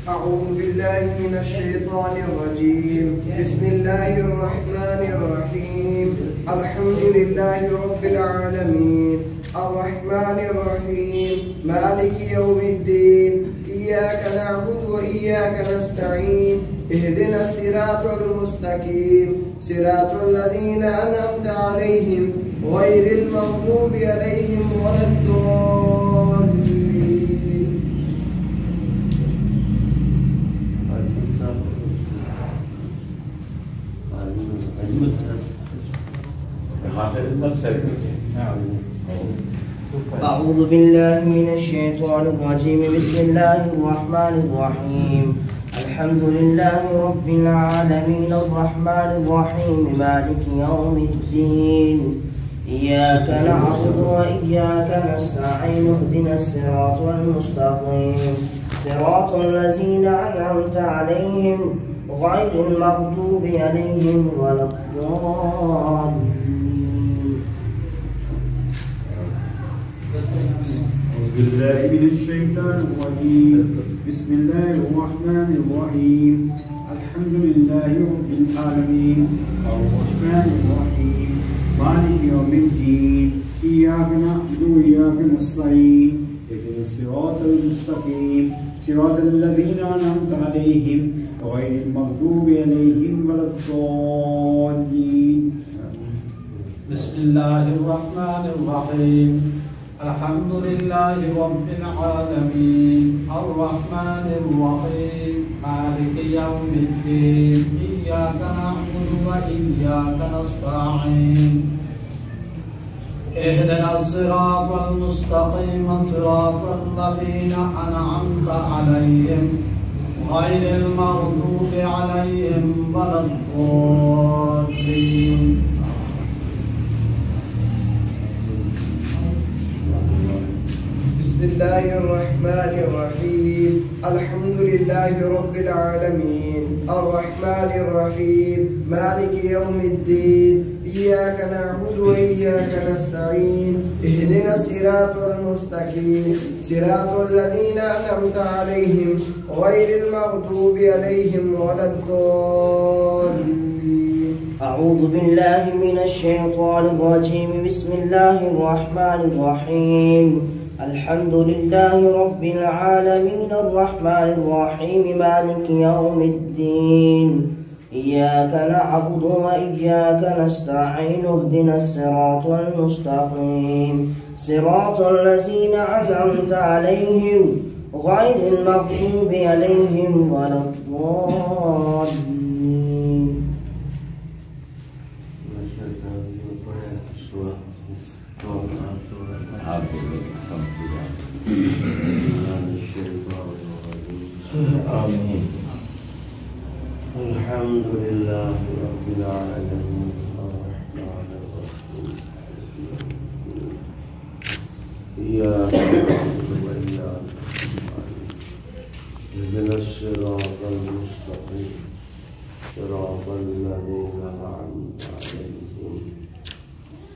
أعوذ بالله من الشيطان الرجيم. بسم الله الرحمن الرحيم. الحمد لله رب العالمين الرحمن الرحيم مالك يوم الدين إياك نعبد وإياك نستعين اهدنا الصراط المستقيم صراط الذين أنعمت عليهم غير المغضوب عليهم ولا الضالين. أعوذ بالله من الشيطان الرجيم. بسم الله الرحمن الرحيم. الحمد لله رب العالمين الرحمن الرحيم مالك يوم الدين إياك نعبد وإياك نستعين اهدنا الصراط المستقيم صراط الذين أنعمت عليهم غير المغضوب عليهم ولا الضالين. أعوذ بالله من الشيطان الرجيم. بسم الله الرحمن الرحيم. الحمد لله رب العالمين الرحمن الرحيم مالك يوم الدين إياك نعبد وإياك نستعين اهدنا الصراط المستقيم صراط الذين أنعمت عليهم غير المغضوب عليهم ولا الضالين. بسم الله الرحمن الرحيم. الحمد لله رب العالمين الرحمن الرحيم مالك يوم الدين إياك نعبد وإياك نستعين اهدنا الصراط المستقيم صراط الذين أنعمت عليهم غير المغضوب عليهم ولا الضالين. بسم الله الرحمن الرحيم. الحمد لله رب العالمين الرحمن الرحيم مالك يوم الدين إياك نعبد وإياك نستعين اهدنا الصراط المستقيم صراط الذين أنعمت عليهم غير المغضوب عليهم ولا الضالين. أعوذ بالله من الشيطان الرجيم. بسم الله الرحمن الرحيم. الحمد لله رب العالمين الرحمن الرحيم مالك يوم الدين إياك نعبد وإياك نستعين اهدنا الصراط المستقيم صراط الذين أنعمت عليهم غير المغضوب عليهم ولا الضالين. अल्हम्दुलिल्लाहि रब्बिल आलमीन अर्रहमानिर रहीम इय्याका नअबुदु व इय्याका नस्तईन इहदिनस सिरातल मुस्तक़ीम सिरातल लज़ीना अनअमता अलैहिम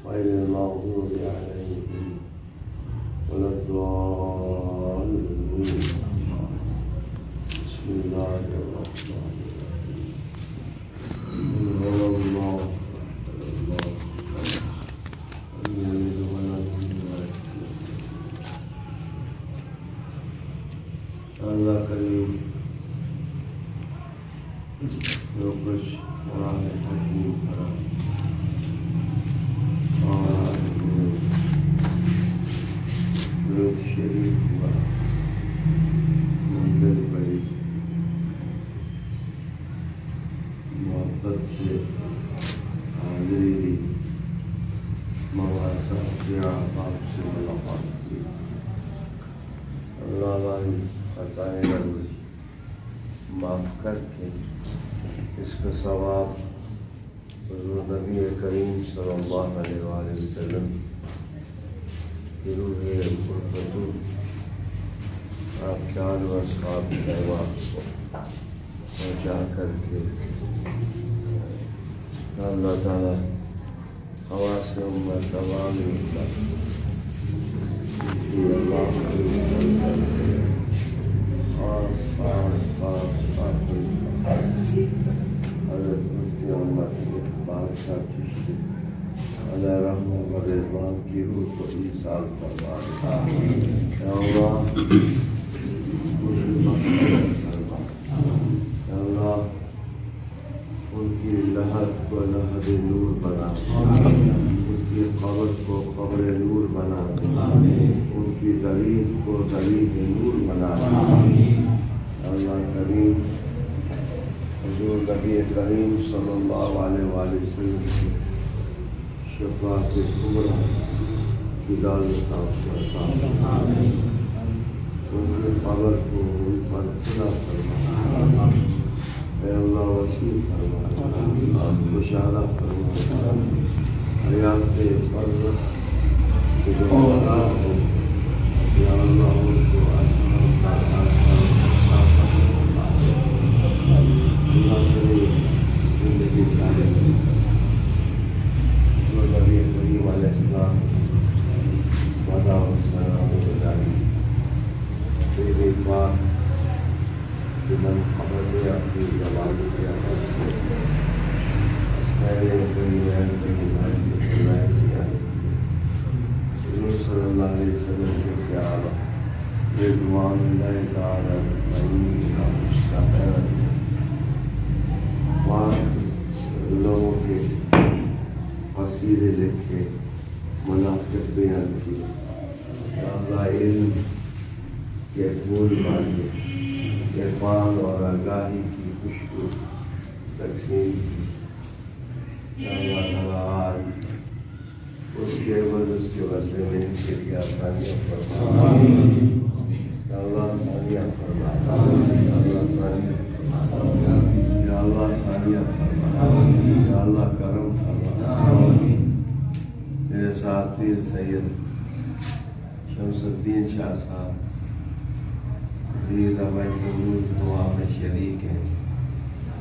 गैरिल मग़दूबि अलैहिम वलद्दाल्लीन बिस्मिल्लाहिर रहमानिर रहीम वल्लाहु अल्लाह करीम जो कुछ कुरान हकीम पढ़ा और दुरूद शरीफ हुआ मंदिर पड़ी मोहब्बत से हाजिरी दी मवासा किया आपसे मुलाकात की अल्लाह वाली खताएं माफ़ करके इसका सवाब नबी करीम सल्लल्लाहु अलैहि वसल्लम की रूह कुर्बतू आपके आल व अस्हाब को पहुँचा करके अल्लाह ताला हवा से उम्मत तमाम रहमान की रूह को ईसाल फरमा अल्लाह उनकी लहद को लहद नूर बना उनकी कब्र को कब्र नूर बना उनकी दलील को दलील नूर बना अल्लाह करीम हुजूर नबी करीम सल्लल्लाहु अलैहि वसल्लम की शफ़ाअत कुबरा की दावत उनके कब्र को उन पर खुला फरमा अल्लाह वसी फरमा मुशाहदा फरमा हयात फर्ज़ के जो औलाद हो या अल्लाह उनको आसान जिंदगी सारे नबी करीम अलैहिस्सलाम वादा व सलाम गुजारी तेरे पाक कि मन खबर दे अपनी जवाब से अस्तारे दुनिया के हिमायत की फरमाया किया हुजूर सल्लल्लाहु अलैहि वसल्लम के ख्याल रिज़वान अल्लाह ताला मईना मुस्तक़र वहाँ लोगों के वसीले लिखे मुनाफ़िक़ बयान किए अल्लाह इल्म के फूल बांधे इरफान और आगाही की खुशबू तकसीम की आज उसके बाद उसके वजह में इनके लिए आसानियाँ फरमा अल्लाह आसानियाँ फरमा अल्लाह आसानियाँ फरमा अल्लाह करम फरमा मेरे साथ पीर सैयद शमसुद्दीन शाह साहब दुआ में शरीक है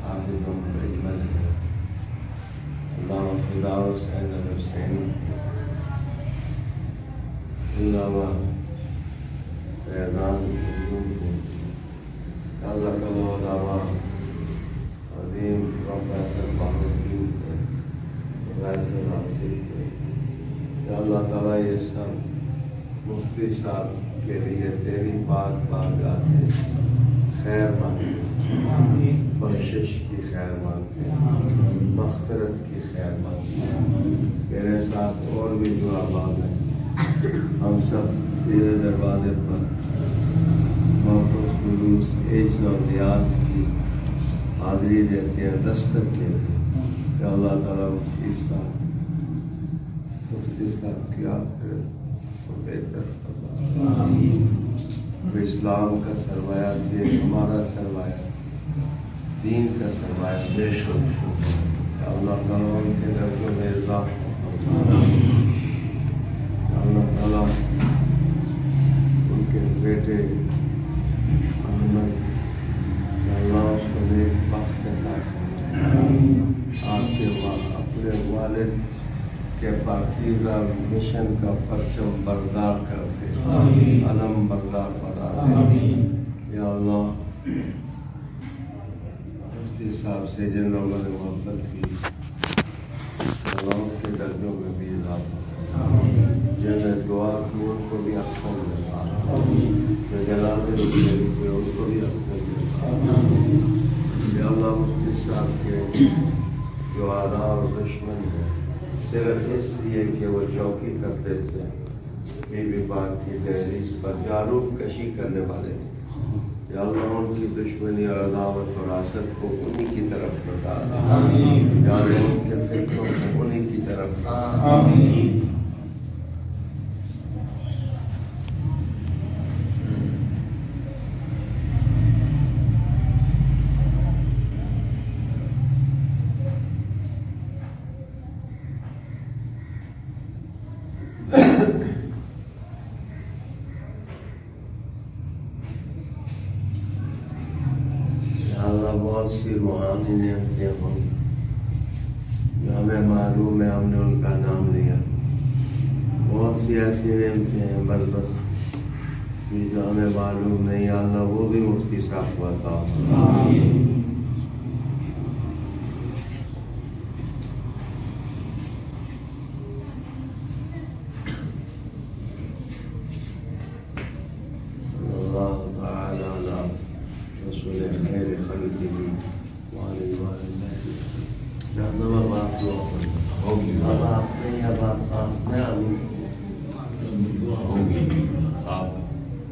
हाफिज़ अजमल है अल्लाह फिरदौस हुसैन अल्लामा फैज़ान अल्लाह तआला उलमा अज़ीम प्रोफेसर बहाउद्दीन है प्रोफेसर आसिफ है अल्लाह ताला ये सब मुफ्ती साहब के लिए तेरी पाक बारगाह से खैर मांगते बख्शिश की खैर मांगते मग़फ़िरत की खैर मांगते मेरे साथ और भी दुआ मांग है हम सब तेरे दरवाजे पर मोहब्बत खुलूस एज और नियाज की हाज़िरी देते हैं दस्तक देते हैं कि अल्लाह ताला मुफ्ती साहब की आखिरत को बेहतर इस्लाम का सरमाया थे हमारा सरमाया दीन का सरमाया अल्लाह ताला उनके दर्जों में इज़ाफ़ा अल्लाह ताला उनके बेटे अहमद अल्लाह उसको नेक बख्त अता फरमाए। आपके अपने वालिद के पाकीज़ा मिशन का परचम बरदार कर दे, अलम बरदार बना दे। या अल्लाह मुफ्ती साहब से जिन लोगों ने मोहब्बत की अल्लाह उनके दर्जों में भी इज़ाफ़ा, जिन्हें दुआ की उनको भी अक्सर मिला, जो जलाते रुके उनको भी अक्सर मिला। या अल्लाह मुफ्ती साहब के जो आदा और दुश्मन है सिर्फ इसलिए कि वो चौकी करते थे, बीबी पाक की तहरीर पर जारूब कशी करने वाले थे। या अल्लाह उनकी दुश्मनी और अदावत और आसत को उन्हीं की तरफ लौटा, या अल्लाह उनके फिक्रों को उन्हीं की तरफ लौटा। बहुत सी रूहानी नियमतें होंगी जो हमें मालूम है, हमने उनका नाम लिया। बहुत सी ऐसी नियमतें हैं बरदस्त जो हमें मालूम नहीं, अल्लाह वो भी मुफ्ती साहब को अता फरमाए।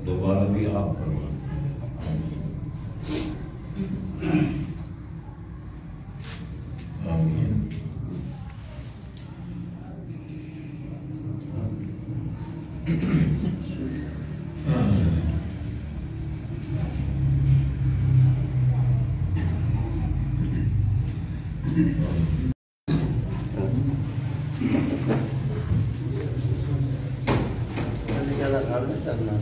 दोबारा भी आप करना